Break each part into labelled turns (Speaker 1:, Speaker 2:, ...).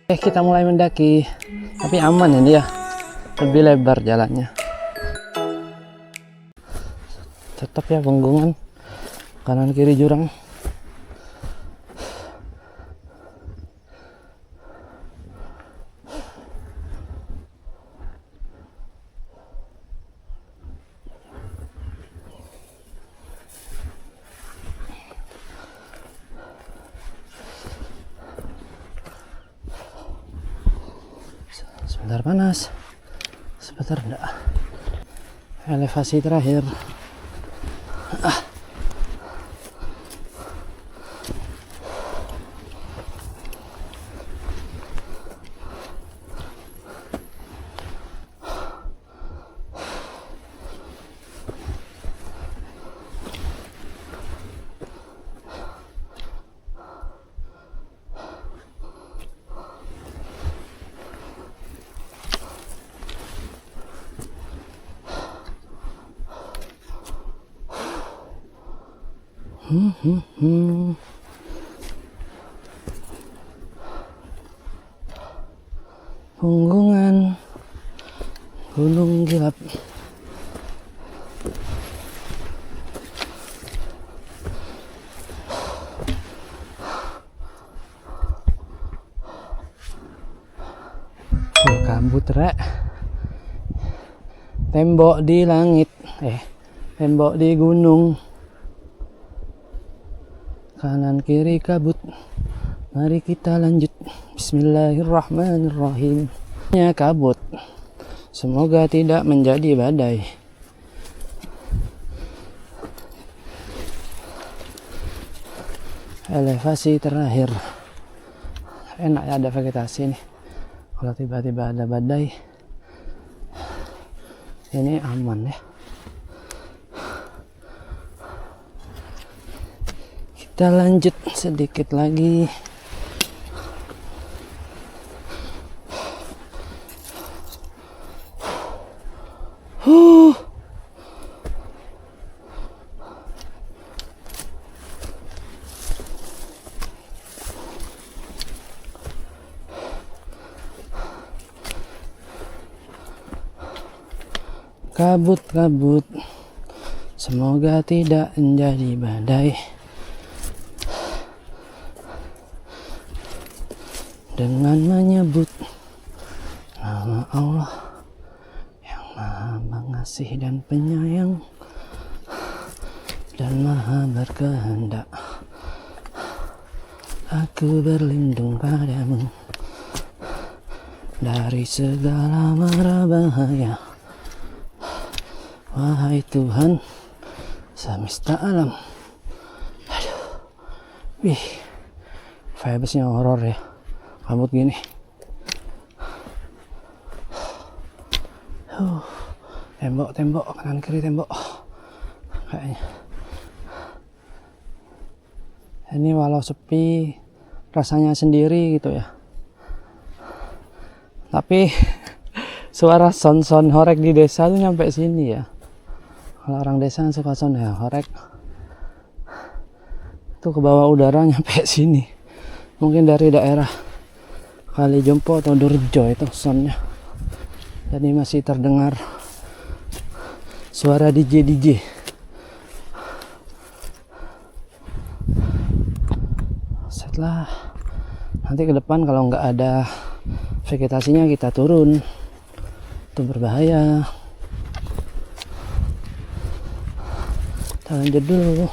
Speaker 1: Kita mulai mendaki, tapi aman ini ya, lebih lebar jalannya. Tetap ya punggungan, kanan kiri jurang. Sebentar panas, sebentar enggak. Elevasi terakhir. Punggungan Gunung Gilap. Full kabut rek. Tembok di langit, tembok di gunung. Kanan kiri kabut. Mari kita lanjut. Bismillahirrahmanirrahim. Ya kabut. Semoga tidak menjadi badai. Elevasi terakhir. Enak ya ada vegetasi nih. Kalau tiba-tiba ada badai, ini aman ya. Kita lanjut sedikit lagi. Kabut-kabut, semoga tidak menjadi badai. Dengan menyebut nama Allah yang Maha Pengasih dan Penyayang dan Maha Berkehendak, aku berlindung padamu dari segala mara bahaya. Wahai Tuhan semesta alam. Aduh. Wih, vibesnya horor ya. Kabut gini. Tembok, kanan kiri tembok. Kayaknya. Ini walau sepi, rasanya sendiri gitu ya. Tapi suara sound horeg di desa tuh nyampe sini ya. Kalau orang desa suka sound ya horeg, itu ke bawah udara nyampe sini. Mungkin dari daerah Kali Jompo atau Durjo itu soundnya. Jadi masih terdengar suara DJ. Setelah nanti ke depan kalau nggak ada vegetasinya kita turun, itu berbahaya. Kita lanjut dulu.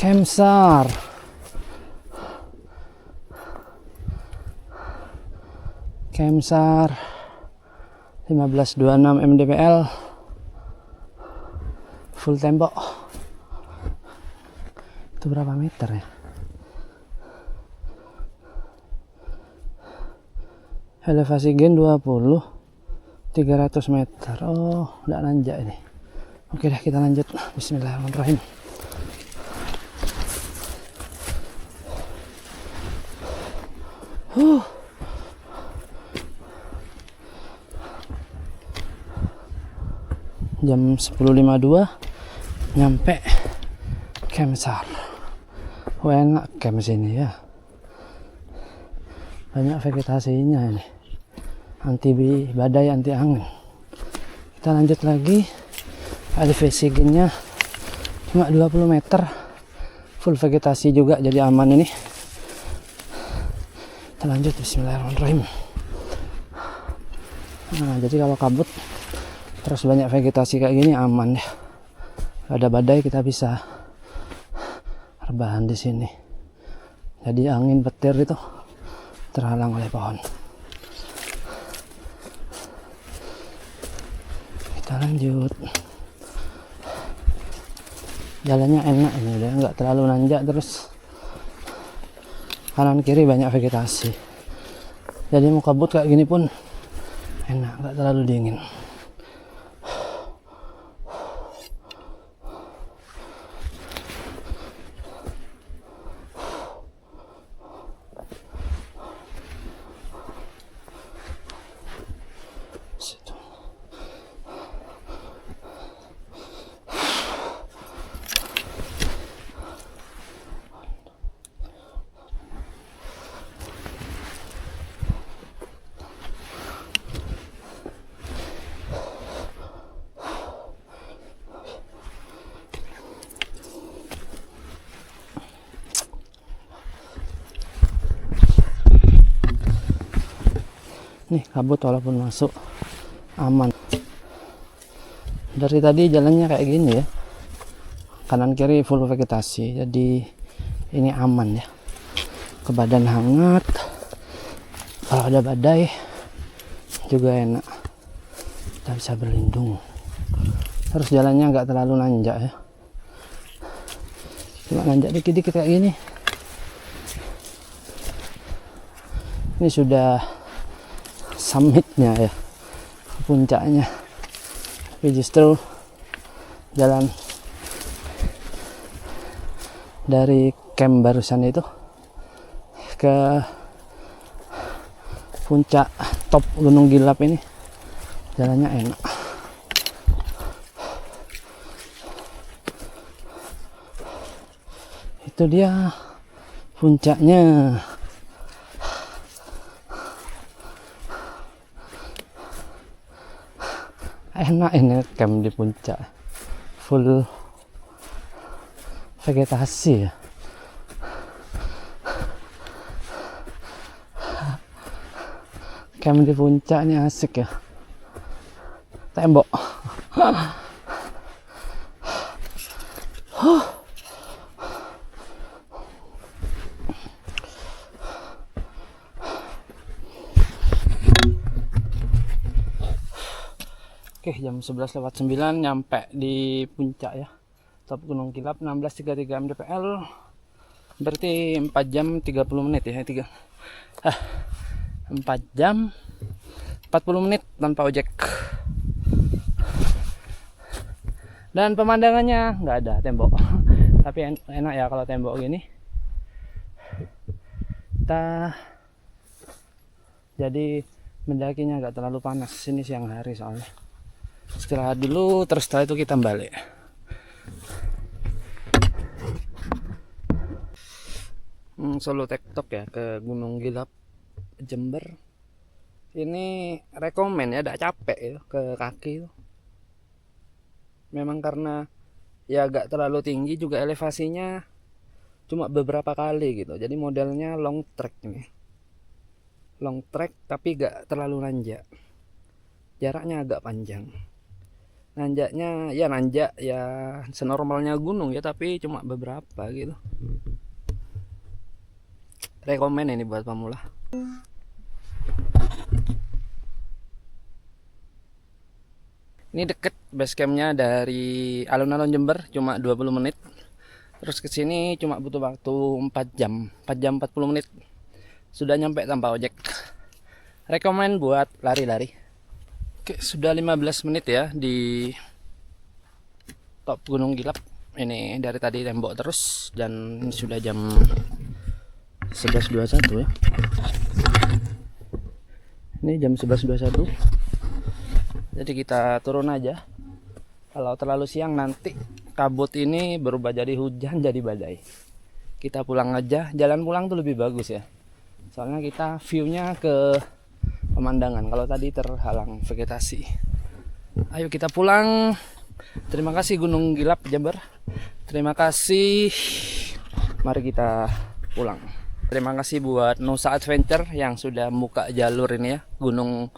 Speaker 1: Kemsar. Kemsar 1526 mdpl, full tembok. Itu berapa meter ya? Elevasi gen 20, 300 meter. Oh, udah nanjak ini. Oke deh, kita lanjut. Bismillahirrahmanirrahim. Jam 10.52 nyampe Campsite. Enak camp sini ya. Banyak vegetasinya ini. Anti badai, anti angin. Kita lanjut lagi. Elevasinya cuma 20 meter. Full vegetasi juga, jadi aman ini. Kita lanjut, bismillahirrahmanirrahim. Nah, jadi kalau kabut terus banyak vegetasi kayak gini aman ya. Ada badai kita bisa rebahan di sini. Jadi angin petir itu terhalang oleh pohon. Kita lanjut. Jalannya enak ini, udah nggak terlalu nanjak, terus kanan kiri banyak vegetasi. Jadi mau kabut kayak gini pun enak, nggak terlalu dingin. Nih kabut walaupun masuk aman. Dari tadi jalannya kayak gini ya, kanan kiri full vegetasi, jadi ini aman ya. Ke badan hangat, kalau ada badai juga enak, kita bisa berlindung. Terus jalannya nggak terlalu nanjak ya, cuma nanjak dikit-dikit kayak gini. Ini sudah summitnya ya, puncaknya, tapi justru jalan dari camp barusan itu ke puncak top Gunung Gilap ini jalannya enak. Itu dia puncaknya. Enak ini camp di puncak, full vegetasi ya. Camp di puncak ini asik ya. Tembok. Oke, jam 11:09 nyampe di puncak ya. Top Gunung Gilap 16.33 mdpl. Berarti 4 jam 30 menit ya, 4 jam 40 menit tanpa ojek. Dan pemandangannya nggak ada tembok. Tapi enak ya kalau tembok gini. Kita jadi mendakinya nggak terlalu panas. Ini siang hari soalnya. Istirahat dulu, terus setelah itu kita balik. Solo tektok ya ke Gunung Gilap Jember. Ini rekomen ya, tidak capek ya ke kaki. Memang karena ya agak terlalu tinggi, juga elevasinya cuma beberapa kali gitu. Jadi modelnya long trek ini. Long trek tapi gak terlalu nanjak. Jaraknya agak panjang. Nanjaknya ya nanjak ya senormalnya gunung ya, tapi cuma beberapa gitu. Rekomen ini buat pemula. Ini deket base campnya dari alun-alun Jember, cuma 20 menit. Terus ke sini cuma butuh waktu 4 jam 40 menit. Sudah nyampe tanpa ojek. Rekomen buat lari-lari. Oke, sudah 15 menit ya di top Gunung Gilap. Ini dari tadi tembok terus, dan ini sudah jam 11.21 ya. Ini jam 11.21. Jadi kita turun aja. Kalau terlalu siang nanti kabut ini berubah jadi hujan, jadi badai. Kita pulang aja. Jalan pulang tuh lebih bagus ya. Soalnya kita view-nya ke pemandangan. Kalau tadi terhalang vegetasi. Ayo kita pulang. Terima kasih Gunung Gilap Jember. Terima kasih. Mari kita pulang. Terima kasih buat Nusa Adventure yang sudah buka jalur ini ya. Gunung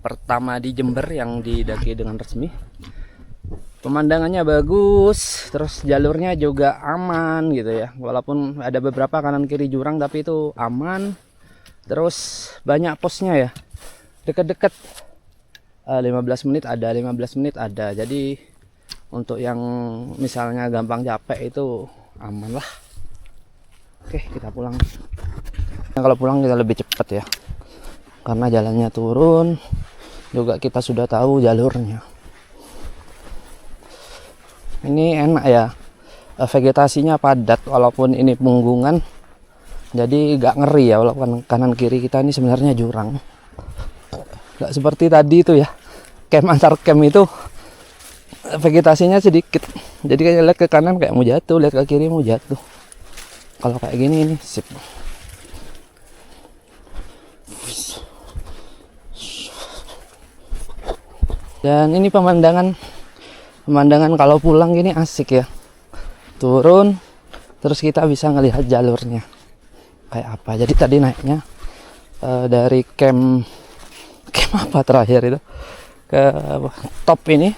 Speaker 1: pertama di Jember yang didaki dengan resmi. Pemandangannya bagus, terus jalurnya juga aman gitu ya. Walaupun ada beberapa kanan kiri jurang tapi itu aman. Terus banyak posnya ya. Deket-deket 15 menit ada, 15 menit ada. Jadi untuk yang misalnya gampang capek itu aman lah. Oke, kita pulang. Nah, kalau pulang kita lebih cepat ya. Karena jalannya turun, juga kita sudah tahu jalurnya. Ini enak ya, vegetasinya padat walaupun ini punggungan, jadi gak ngeri ya. Walaupun kanan kiri kita ini sebenarnya jurang, gak seperti tadi itu ya, camp antar camp itu vegetasinya sedikit, jadi kayak lihat ke kanan kayak mau jatuh, lihat ke kiri mau jatuh. Kalau kayak gini ini sip. Dan ini pemandangan kalau pulang gini asik ya. Turun terus kita bisa ngelihat jalurnya kayak apa. Jadi tadi naiknya dari camp apa terakhir itu ke top ini,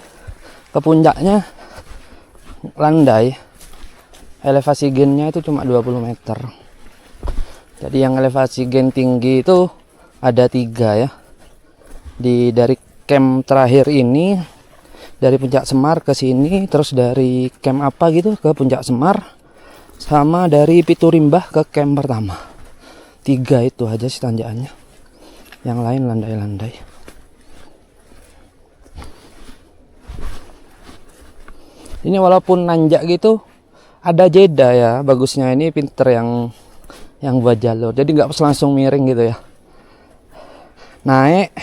Speaker 1: ke puncaknya landai. Elevasi gennya itu cuma 20 meter. Jadi yang elevasi gen tinggi itu ada 3 ya. Dari camp terakhir ini, dari Puncak Semar ke sini, terus dari camp apa gitu ke Puncak Semar, sama dari Piturimbah ke camp pertama. 3 itu aja sih tanjakannya. Yang lain landai-landai. Ini walaupun nanjak gitu, ada jeda ya. Bagusnya ini pinter yang buat jalur. Jadi nggak langsung miring gitu ya. Naik,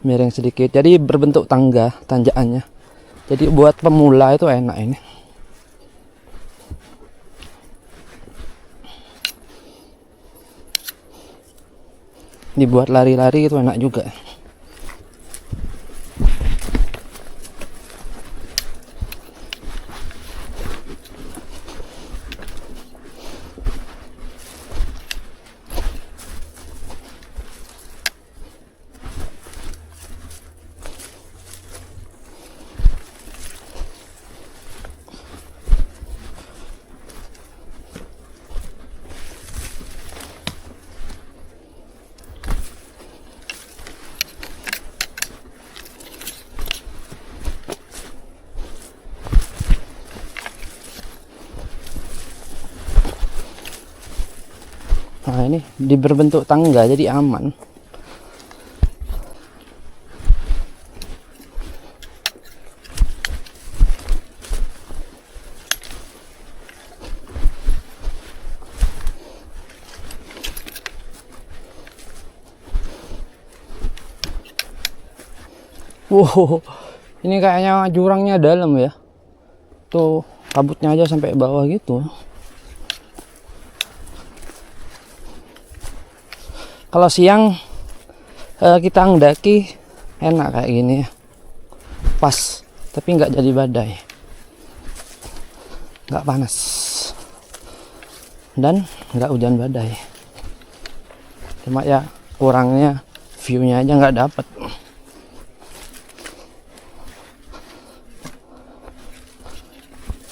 Speaker 1: miring sedikit. Jadi berbentuk tangga tanjakannya. Jadi buat pemula itu enak ini. Dibuat lari-lari itu enak juga. Nah ini berbentuk tangga jadi aman. Wow, ini kayaknya jurangnya dalam ya. Tuh kabutnya aja sampai bawah gitu. Kalau siang kita mendaki enak kayak gini ya, pas, tapi nggak jadi badai, nggak panas, dan nggak hujan badai. Cuma ya kurangnya view-nya aja nggak dapet.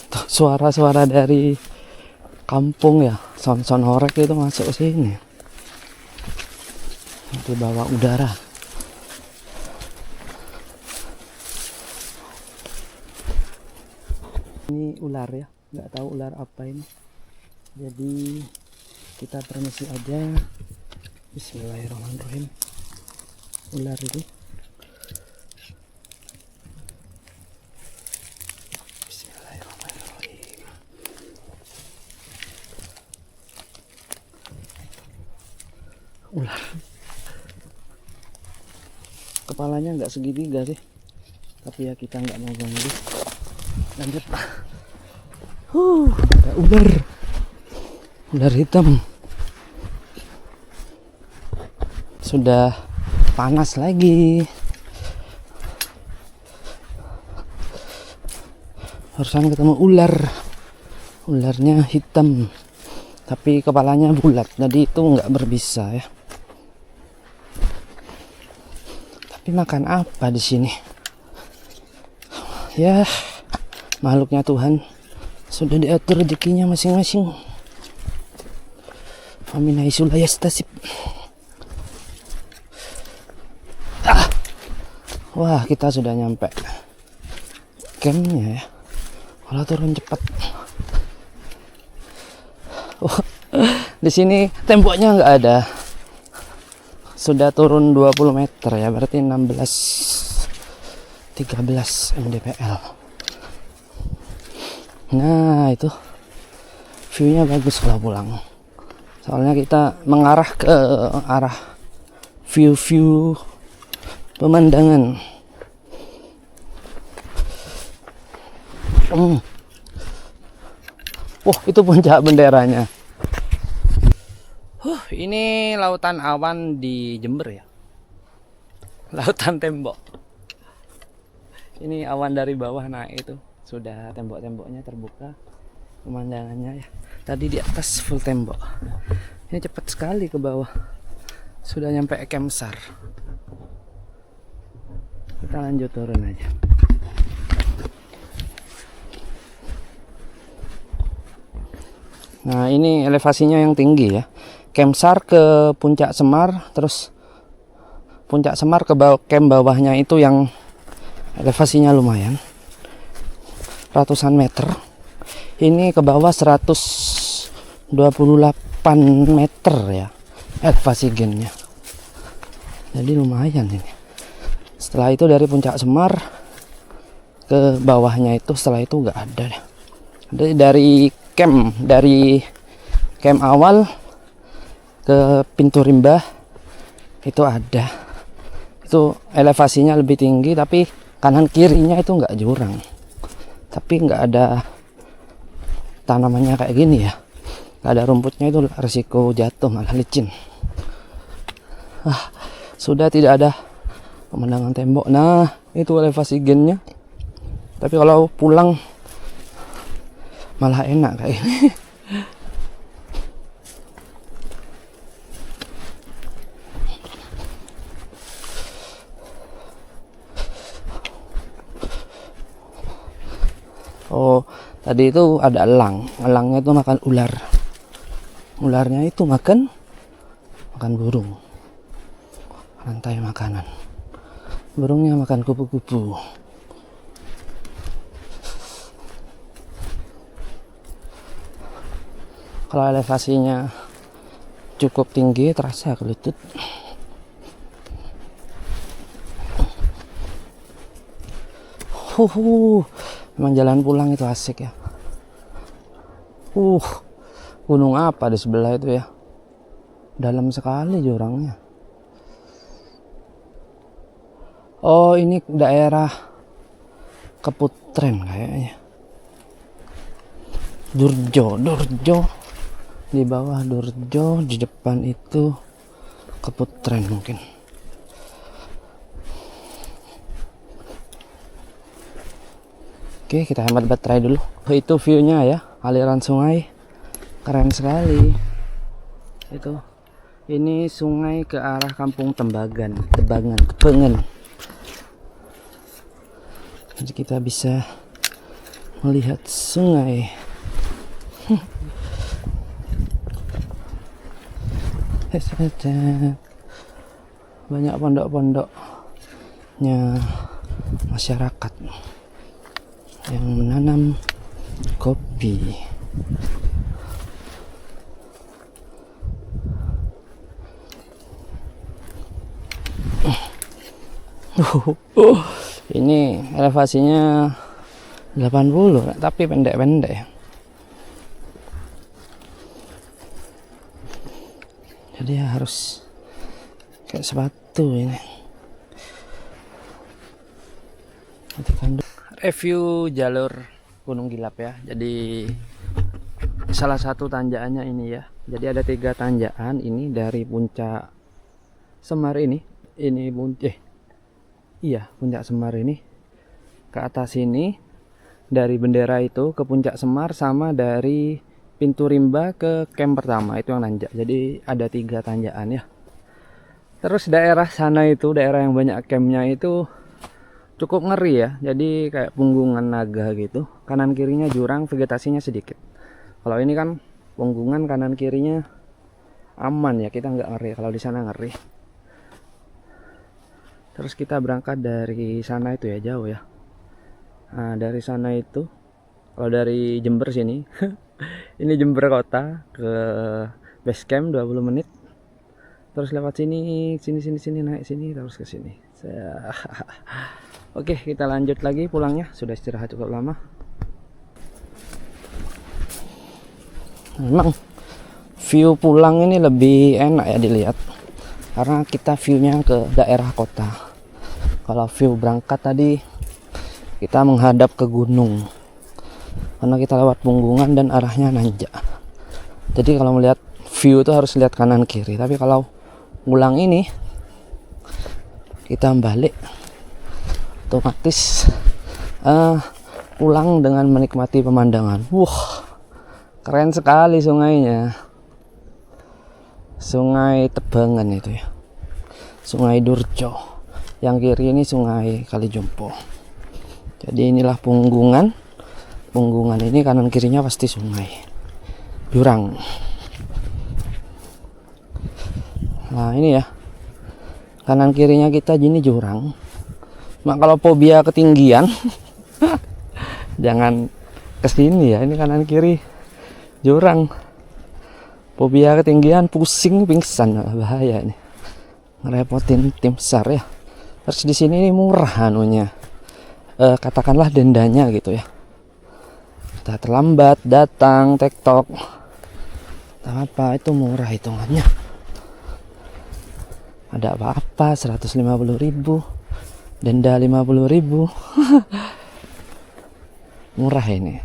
Speaker 1: Tuh, suara-suara dari kampung ya, sound-sound horeg itu masuk sini. Di bawah udara. Ini ular ya, nggak tahu ular apa ini. Jadi kita permisi aja. Bismillahirrahmanirrahim. Ular itu. Bismillahirrahmanirrahim. Ular. Kepalanya nggak segitiga sih, tapi ya kita nggak mau ganggu. Lanjut. Ada ular. Ular hitam. Sudah panas lagi. Barusan ketemu ular. Ularnya hitam, tapi kepalanya bulat, jadi itu nggak berbisa ya. Tapi makan apa di sini? Ya, makhluknya Tuhan sudah diatur rezekinya masing-masing. Aminai sulayastasib. Wah, kita sudah nyampe campnya ya. Kalau turun cepat. Oh, di sini temboknya nggak ada. Sudah turun 20 meter ya, berarti 13 mdpl. Nah, itu view-nya bagus kalau pulang. Soalnya kita mengarah ke arah view pemandangan. Wah, itu puncak benderanya. Ini lautan awan di Jember ya. Lautan tembok. Ini awan dari bawah naik itu. Sudah tembok-temboknya terbuka. Pemandangannya ya. Tadi di atas full tembok. Ini cepat sekali ke bawah. Sudah nyampe camp SAR. Kita lanjut turun aja. Nah, ini elevasinya yang tinggi ya. Camp SAR ke Puncak Semar, terus Puncak Semar ke camp bawahnya itu yang elevasinya lumayan, ratusan meter. Ini ke bawah 128 meter ya elevasi gennya. Jadi lumayan ini. Setelah itu dari Puncak Semar ke bawahnya itu, setelah itu nggak ada deh. Jadi dari camp awal ke pintu Rimba itu ada. Itu elevasinya lebih tinggi, tapi kanan kirinya itu nggak jurang, tapi nggak ada tanamannya kayak gini ya, nggak ada rumputnya, itu risiko jatuh malah licin. Sudah tidak ada pemandangan tembok. Nah, itu elevasi gennya. Tapi kalau pulang malah enak kayak ini. Oh, tadi itu ada elang. Elangnya itu makan ular. Ularnya itu makan burung. Rantai makanan. Burungnya makan kupu-kupu. Kalau elevasinya cukup tinggi, terasa ke lutut. Memang jalan pulang itu asik ya. Gunung apa di sebelah itu ya? Dalam sekali jurangnya. Oh, ini daerah Keputren kayaknya. Durjo. Di bawah Durjo, di depan itu Keputren mungkin. Oke, kita hemat baterai dulu. Itu view-nya ya, aliran sungai. Keren sekali. Itu. Ini sungai ke arah Kampung Tebangan. Jadi kita bisa melihat sungai. Banyak pondok-pondoknya masyarakat yang menanam kopi. Ini elevasinya 80 tapi pendek-pendek. Jadi ya harus kayak sepatu ini. Review jalur Gunung Gilap ya. Jadi salah satu tanjakannya ini ya. Jadi ada 3 tanjakan ini dari puncak Semar ini puncak Semar ini ke atas ini, dari bendera itu ke puncak Semar, sama dari pintu rimba ke camp pertama itu yang nanjak. Jadi ada 3 tanjakan ya. Terus daerah sana itu, daerah yang banyak campnya itu cukup ngeri ya. Jadi kayak punggungan naga gitu. Kanan kirinya jurang, vegetasinya sedikit. Kalau ini kan punggungan, kanan kirinya aman ya, kita nggak ngeri. Kalau di sana ngeri. Terus kita berangkat dari sana itu ya, jauh ya. Nah, dari sana itu, kalau dari Jember sini, ini Jember kota ke base camp 20 menit. Terus lewat sini, naik sini, terus ke sini. Oke, kita lanjut lagi pulangnya. Sudah istirahat cukup lama. Memang view pulang ini lebih enak ya dilihat, karena kita viewnya ke daerah kota. Kalau view berangkat tadi kita menghadap ke gunung, karena kita lewat punggungan dan arahnya nanjak. Jadi kalau melihat view itu harus lihat kanan kiri. Tapi kalau pulang ini kita balik, otomatis pulang dengan menikmati pemandangan. Wah, keren sekali sungainya. Sungai Tebangan itu ya, Sungai Durjo. Yang kiri ini Sungai Kalijompo. Jadi inilah punggungan. Punggungan ini kanan kirinya pasti sungai, jurang. Nah ini ya, kanan kirinya kita gini jurang. Mak kalau fobia ketinggian jangan kesini ya. Ini kanan kiri jurang. Fobia ketinggian pusing pingsan, bahaya ini. Ngerepotin tim SAR ya. Terus di sini ini murah anunya. Katakanlah dendanya gitu ya. Kita terlambat datang tektok apa itu murah hitungannya. Ada apa-apa 150.000, denda 50.000. Murah ini.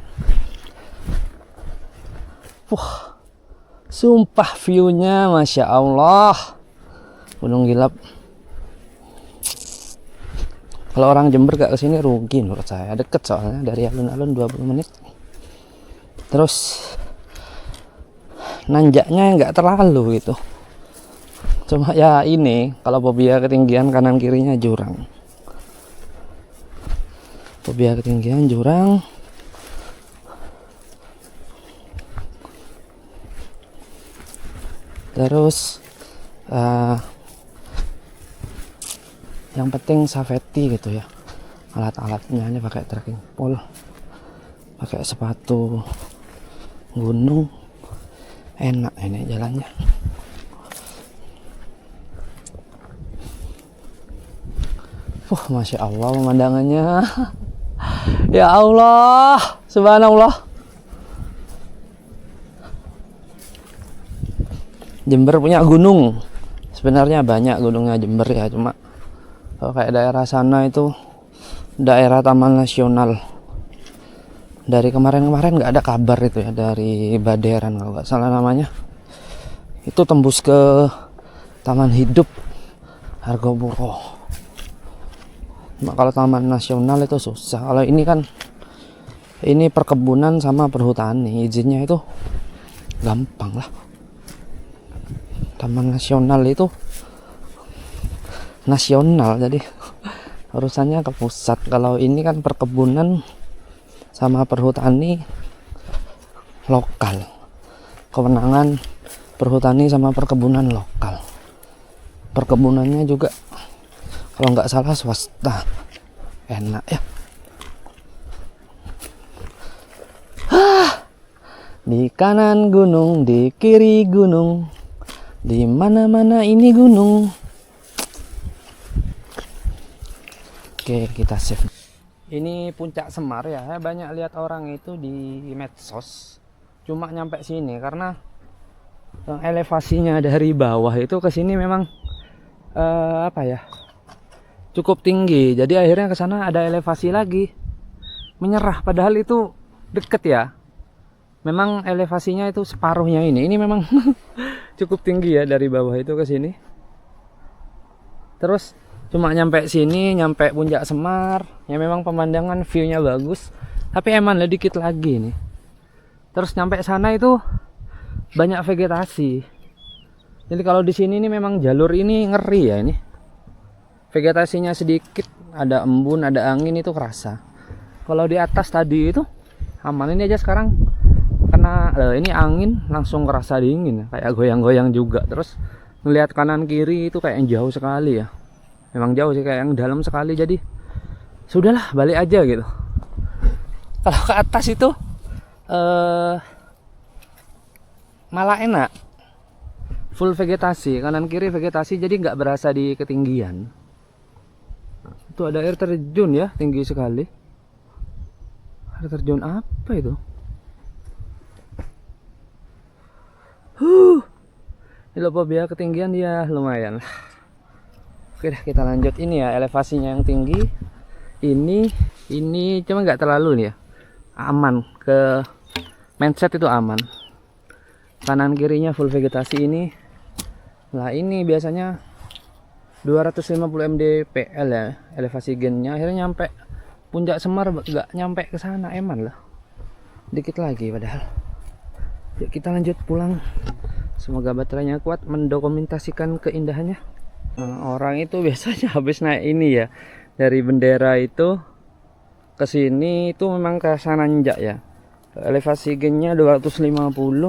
Speaker 1: Wah, sumpah viewnya Masya Allah. Gunung Gilap. Kalau orang Jember gak kesini rugi menurut saya. Deket soalnya dari alun-alun 20 menit. Terus nanjaknya nggak terlalu gitu. Cuma ya ini, kalau fobia ketinggian kanan kirinya jurang. Fobia ketinggian jurang. Terus yang penting safety gitu ya. Alat-alatnya ini pakai trekking pole, pakai sepatu gunung, enak ini jalannya. Masya Allah pemandangannya. Ya Allah, subhanallah. Jember punya gunung. Sebenarnya banyak gunungnya Jember ya, cuma kalau kayak daerah sana itu daerah taman nasional. Dari kemarin-kemarin nggak ada kabar itu ya, dari Baderan kalau nggak salah namanya. Itu tembus ke Taman Hidup Hargopuro. Cuma kalau taman nasional itu susah. Kalau ini kan ini perkebunan sama perhutani, izinnya itu gampang lah. Taman nasional itu nasional, jadi urusannya ke pusat. Kalau ini kan perkebunan sama perhutani lokal, kewenangan perhutani sama perkebunan lokal. Perkebunannya juga kalau nggak salah swasta. Enak ya. Di kanan gunung, di kiri gunung, di mana-mana ini gunung. Oke, kita save. Ini puncak Semar ya. Saya banyak lihat orang itu di medsos. Cuma nyampe sini karena elevasinya dari bawah itu ke sini memang apa ya, cukup tinggi. Jadi akhirnya ke sana ada elevasi lagi. Menyerah padahal itu deket ya. Memang elevasinya itu separuhnya ini. Ini memang cukup tinggi ya dari bawah itu ke sini. Terus cuma nyampe sini, nyampe Puncak Semar. Ya memang pemandangan view-nya bagus. Tapi emang lah dikit lagi nih. Terus nyampe sana itu banyak vegetasi. Jadi kalau di sini nih memang jalur ini ngeri ya ini. Vegetasinya sedikit, ada embun, ada angin itu kerasa. Kalau di atas tadi itu aman, ini aja sekarang kena ini angin langsung kerasa dingin, kayak goyang-goyang juga. Terus ngelihat kanan kiri itu kayak yang jauh sekali ya. Memang jauh sih, kayak yang dalam sekali. Jadi sudahlah, balik aja gitu. Kalau ke atas itu malah enak, full vegetasi, kanan kiri vegetasi, jadi nggak berasa di ketinggian. Itu ada air terjun ya, tinggi sekali. Air terjun apa itu? Ini biar ketinggian dia lumayan. Oke dah, kita lanjut. Ini ya elevasinya yang tinggi. Ini cuma nggak terlalu nih ya. Aman, ke mindset itu aman. Kanan kirinya full vegetasi ini. Nah ini biasanya 250 mdpl ya elevasi gennya. Akhirnya nyampe Puncak Semar nggak nyampe ke sana, eman lah. Dikit lagi padahal. Yuk kita lanjut pulang. Semoga baterainya kuat mendokumentasikan keindahannya. Nah, orang itu biasanya habis naik ini ya, dari bendera itu ke sini itu memang ke sana nanjak ya. Elevasi gennya 250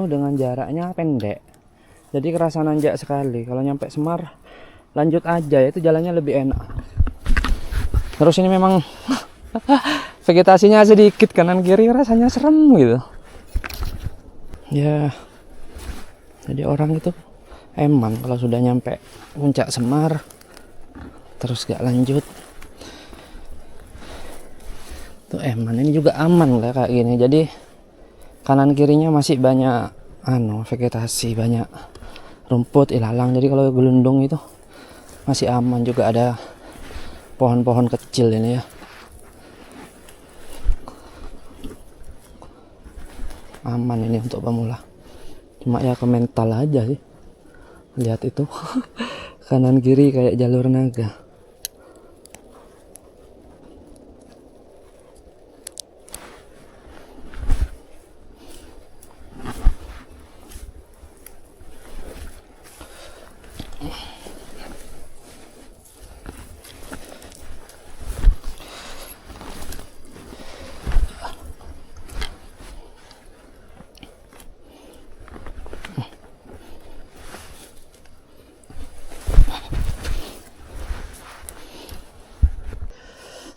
Speaker 1: dengan jaraknya pendek. Jadi kerasa nanjak sekali. Kalau nyampe Semar lanjut aja, itu jalannya lebih enak. Terus ini memang vegetasinya sedikit kanan kiri, rasanya serem gitu. Ya. Jadi orang itu emang kalau sudah nyampe Puncak Semar terus gak lanjut tuh eman. Ini juga aman lah kayak gini. Jadi kanan kirinya masih banyak vegetasi, banyak rumput, ilalang. Jadi kalau gelundung itu masih aman, juga ada pohon-pohon kecil ini ya. Aman ini untuk pemula. Cuma ya ke mental aja sih. Lihat itu. Kanan kiri kayak jalur naga.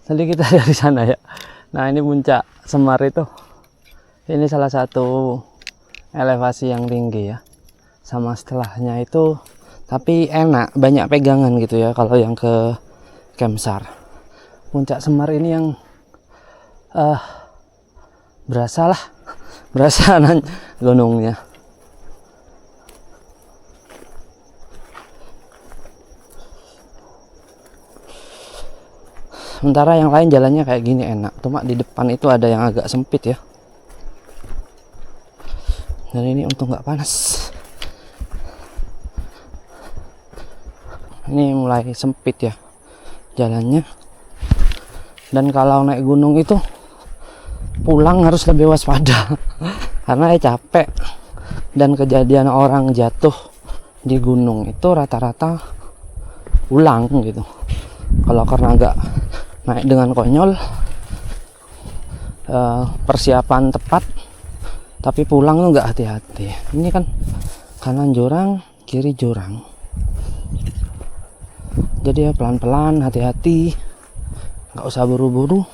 Speaker 1: Tadi kita dari sana ya. Nah ini Puncak Semar itu. Ini salah satu elevasi yang tinggi ya. Sama setelahnya itu, tapi enak, banyak pegangan gitu ya kalau yang ke Kemsar. Puncak Semar ini yang berasa gunungnya. Sementara yang lain jalannya kayak gini enak, cuma di depan itu ada yang agak sempit ya. Dan ini untung nggak panas. Ini mulai sempit ya jalannya. Dan kalau naik gunung itu pulang harus lebih waspada karena capek. Dan kejadian orang jatuh di gunung itu rata-rata pulang gitu. Kalau karena nggak naik dengan konyol, persiapan tepat, tapi pulang tuh nggak hati-hati. Ini kan kanan jurang, kiri jurang. Jadi ya pelan-pelan, hati-hati, nggak usah buru-buru.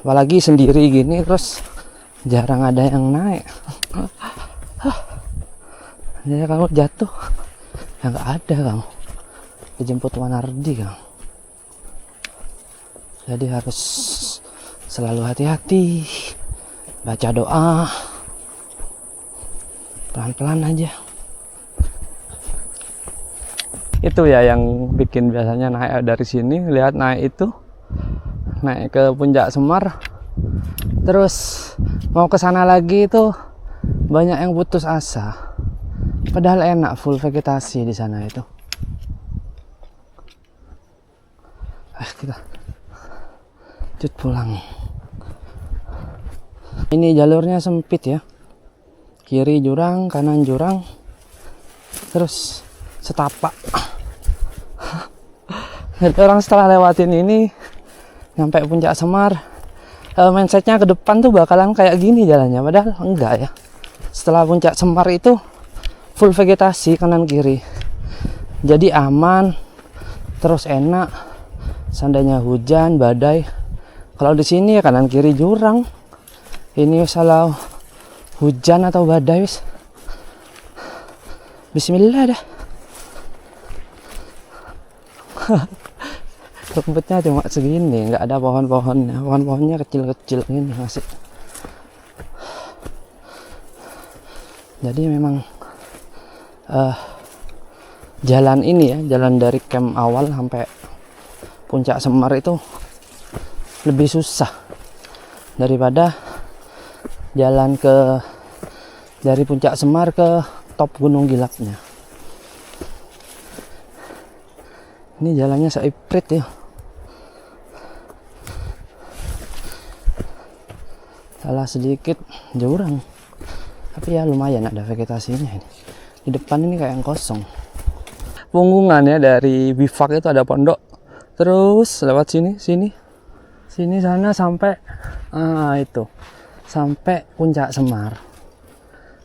Speaker 1: Apalagi sendiri gini, terus jarang ada yang naik. Jadi kalau jatuh, ya nggak ada kamu. Dijemput Wanardi kamu. Jadi harus selalu hati-hati, baca doa, pelan-pelan aja. Itu ya yang bikin biasanya naik dari sini, lihat naik itu, naik ke puncak Semar, terus mau ke sana lagi itu banyak yang putus asa. Padahal enak, full vegetasi di sana itu. Kita lanjut pulang. Ini jalurnya sempit ya, kiri jurang, kanan jurang, terus setapak. Jadi orang setelah lewatin ini sampai puncak Semar, mindsetnya ke depan tuh bakalan kayak gini jalannya, padahal enggak ya. Setelah puncak Semar itu full vegetasi kanan kiri, jadi aman, terus enak. Seandainya hujan, badai, kalau di sini ya kanan kiri jurang. Ini salah hujan atau badai wis, bismillah dah. Rumputnya cuma segini, nggak ada pohon-pohonnya. Pohon-pohonnya kecil-kecil ini masih. Jadi memang jalan ini ya, jalan dari camp awal sampai puncak Semar itu lebih susah daripada jalan dari puncak Semar ke top Gunung Gilapnya. Ini jalannya seiprit ya. Salah sedikit jurang. Tapi ya lumayan ada vegetasinya ini. Di depan ini kayak yang kosong. Punggungan ya, dari bivak itu ada pondok. Terus lewat sini sana sampai itu. Sampai puncak Semar.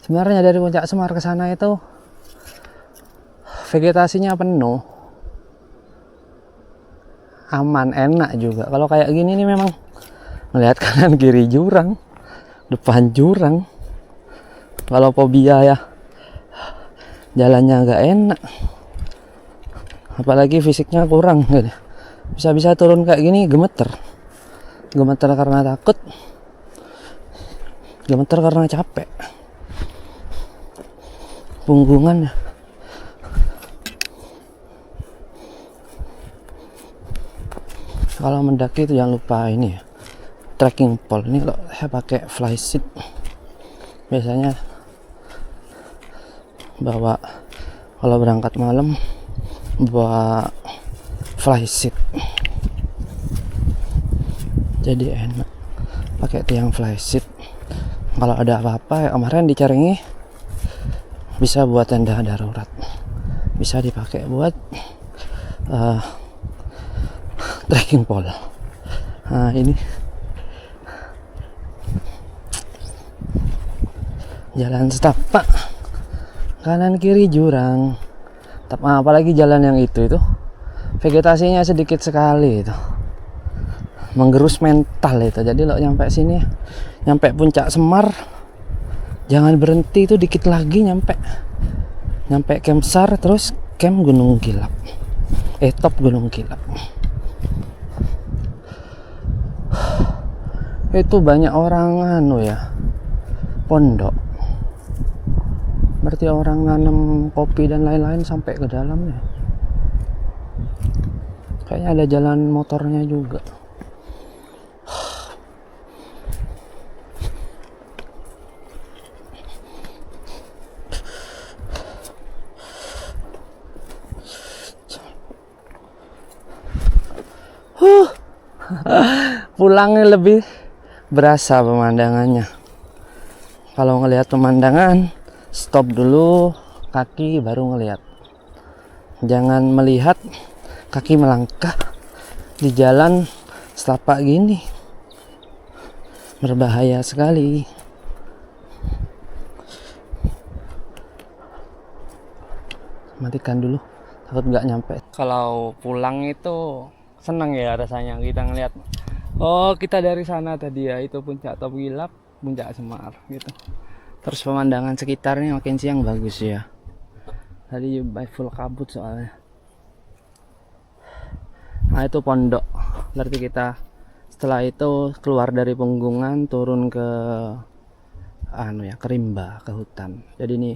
Speaker 1: Sebenarnya dari puncak Semar ke sana itu vegetasinya penuh. Aman, enak juga. Kalau kayak gini nih memang melihat kanan kiri jurang, depan jurang. Kalau fobia ya jalannya agak enak, apalagi fisiknya kurang gitu. Bisa-bisa turun kayak gini gemeter karena takut, gemeter karena capek. Punggungan ya. Kalau mendaki itu jangan lupa ini ya, trekking pole. Ini kalau saya pakai fly seat, biasanya bawa, kalau berangkat malam bawa fly seat, jadi enak pakai tiang fly seat. Kalau ada apa-apa ya, kemarin di Caringi bisa buat tenda darurat, bisa dipakai buat trekking pole. Nah ini jalan setapak, kanan kiri jurang. Apalagi jalan yang itu vegetasinya sedikit sekali, itu menggerus mental itu. Jadi lo nyampe sini, nyampe puncak Semar, jangan berhenti, itu dikit lagi nyampe camp SAR, terus camp Gunung Gilap, top Gunung Gilap. Itu banyak orang pondok, berarti orang nanam kopi dan lain-lain sampai ke dalamnya. Kayaknya ada jalan motornya juga. Pulangnya lebih berasa pemandangannya. Kalau ngelihat pemandangan, stop dulu, kaki baru ngelihat. Jangan melihat kaki melangkah di jalan setapak gini, berbahaya sekali. Matikan dulu, takut nggak nyampe. Kalau pulang itu seneng ya rasanya, kita ngeliat, oh kita dari sana tadi ya, itu puncak Top Gilap, puncak Semar gitu. Terus pemandangan sekitarnya makin siang bagus ya. Tadi full kabut soalnya. Nah itu pondok, berarti kita setelah itu keluar dari Punggungan, turun ke ke rimba, ke hutan. Jadi ini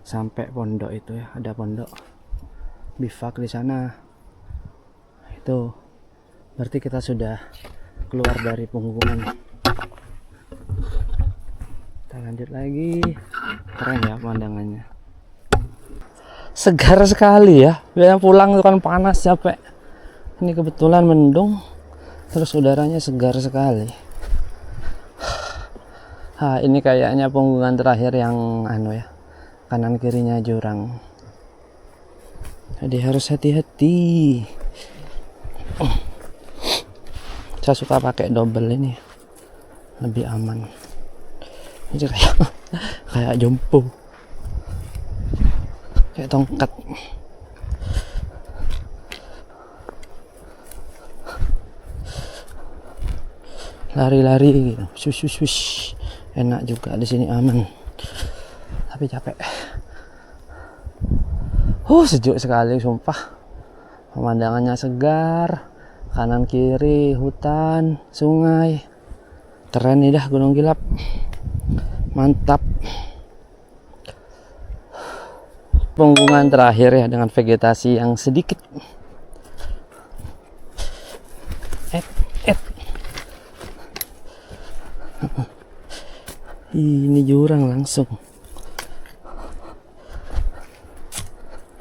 Speaker 1: sampai pondok itu ya, ada pondok. bivak di sana. Itu berarti kita sudah keluar dari punggungan. Kita lanjut lagi. Keren ya pemandangannya. Segar sekali ya. Biasanya pulang itu kan panas capek. Ini kebetulan mendung, terus udaranya segar sekali. Ini kayaknya punggungan terakhir yang ya, kanan kirinya jurang. Jadi harus hati-hati. Saya suka pakai double ini, lebih aman. Ini kayak jompo, kayak tongkat. Lari-lari gitu, swish. Enak juga di sini, aman. Tapi capek. Sejuk sekali sumpah. Pemandangannya segar. Kanan kiri hutan, sungai. Keren nih dah Gunung Gilap. Mantap. Punggungan terakhir ya dengan vegetasi yang sedikit. Ini jurang langsung.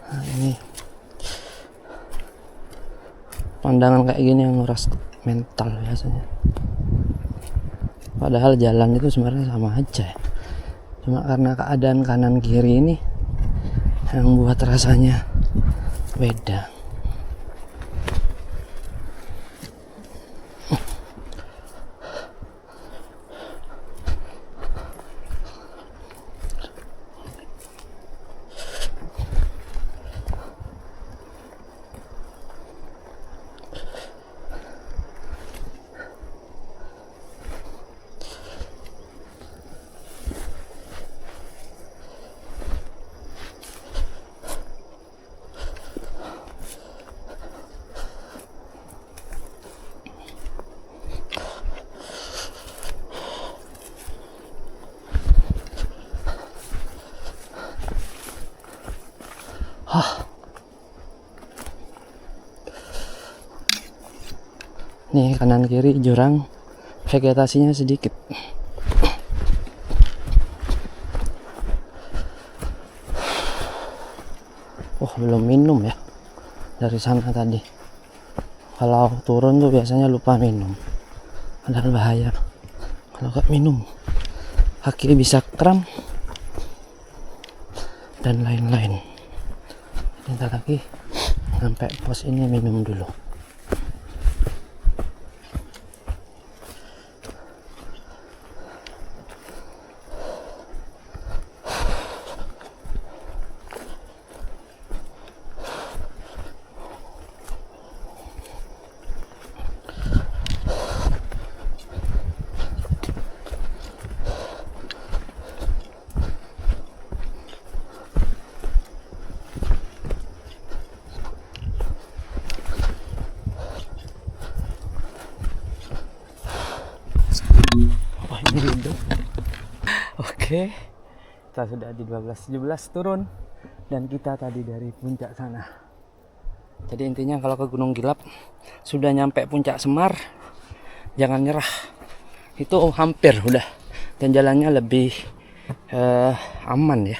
Speaker 1: Nah, ini pandangan kayak gini yang nguras mental biasanya. Padahal jalan itu sebenarnya sama aja. Cuma karena keadaan kanan kiri ini yang buat rasanya beda. Nih kanan kiri jurang, vegetasinya sedikit. Belum minum ya dari sana tadi. Kalau turun tuh biasanya lupa minum. Padahal bahaya kalau gak minum, kaki bisa kram dan lain-lain. Bentar lagi sampai pos ini, minum dulu. Oke, kita sudah di 12.17 turun dan kita tadi dari puncak sana. Jadi intinya kalau ke Gunung Gilap sudah nyampe puncak Semar, jangan nyerah. Itu hampir udah, dan jalannya lebih aman ya,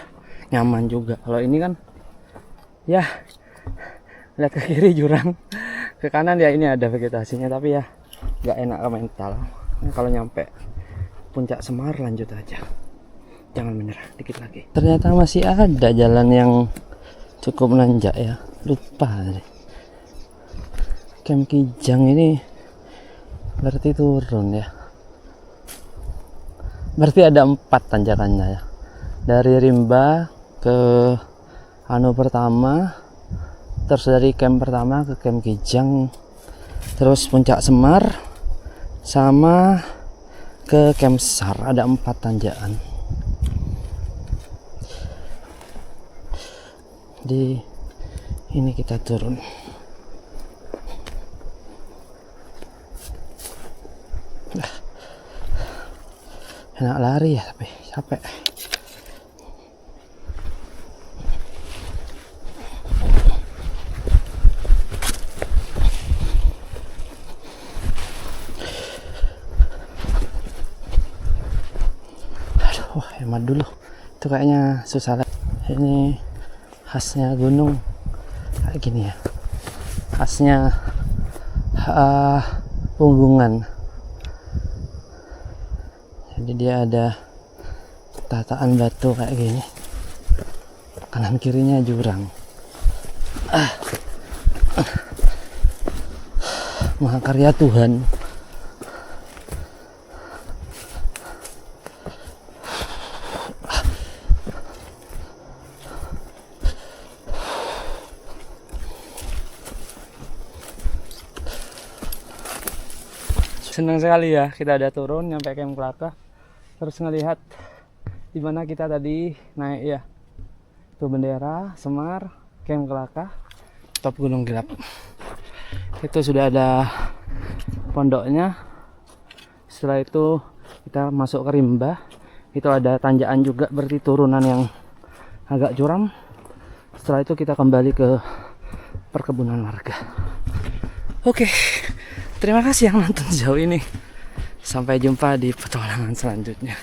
Speaker 1: nyaman juga. Kalau ini kan ya lihat ke kiri jurang, ke kanan ya ini ada vegetasinya, tapi ya nggak enak ke mental. Kalau nyampe puncak Semar lanjut aja, jangan menyerah, dikit lagi. Ternyata masih ada jalan yang cukup nanjak ya, lupa deh. Camp Kijang ini berarti turun ya, berarti ada 4 tanjakannya ya, dari Rimba ke pertama, terus dari camp pertama ke Camp Kijang, terus puncak Semar, sama ke Camp Sar. Ada 4 tanjakan. Di ini kita turun. Enak lari ya, tapi capek. hemat dulu. Itu kayaknya susah lah. Ini khasnya gunung kayak gini ya, khasnya punggungan. Jadi dia ada tataan batu kayak gini, kanan kirinya jurang. Mahakarya Tuhan. Senang sekali ya kita ada turun nyampe Camp Kelaka, terus ngelihat di mana kita tadi naik ya, itu bendera Semar, Camp Kelaka, top Gunung Gelap. Itu sudah ada pondoknya. Setelah itu kita masuk ke Rimba, itu ada tanjakan juga, berarti turunan yang agak curam. Setelah itu kita kembali ke perkebunan warga. Oke, terima kasih yang nonton sejauh ini. Sampai jumpa di petualangan selanjutnya.